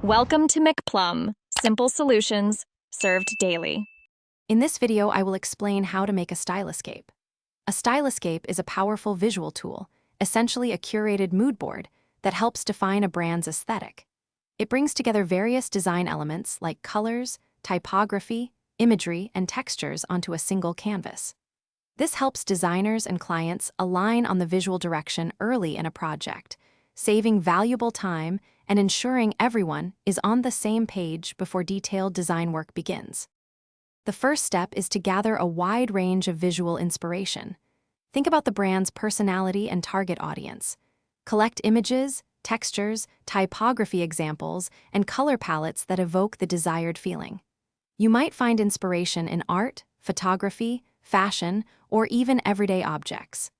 Welcome to McPlum, simple solutions served daily. In this video, I will explain how to make a stylescape. A stylescape is a powerful visual tool, essentially a curated mood board that helps define a brand's aesthetic. It brings together various design elements like colors, typography, imagery, and textures onto a single canvas. This helps designers and clients align on the visual direction early in a project, saving valuable time and ensuring everyone is on the same page before detailed design work begins. The first step is to gather a wide range of visual inspiration. Think about the brand's personality and target audience. Collect images, textures, typography examples, and color palettes that evoke the desired feeling. You might find inspiration in art, photography, fashion, or even everyday objects.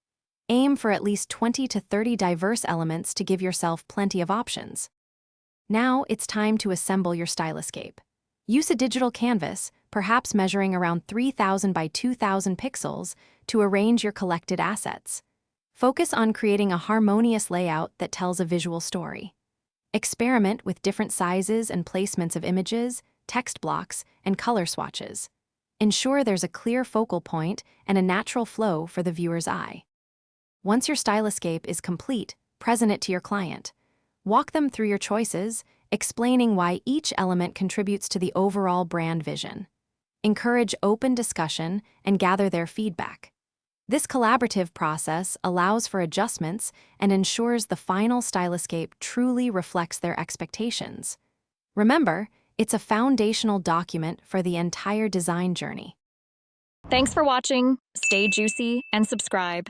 Aim for at least 20 to 30 diverse elements to give yourself plenty of options. Now it's time to assemble your stylescape. Use a digital canvas, perhaps measuring around 3,000 by 2,000 pixels, to arrange your collected assets. Focus on creating a harmonious layout that tells a visual story. Experiment with different sizes and placements of images, text blocks, and color swatches. Ensure there's a clear focal point and a natural flow for the viewer's eye. Once your stylescape is complete, present it to your client. Walk them through your choices, explaining why each element contributes to the overall brand vision. Encourage open discussion and gather their feedback. This collaborative process allows for adjustments and ensures the final stylescape truly reflects their expectations. Remember, it's a foundational document for the entire design journey. Thanks for watching. Stay juicy and subscribe.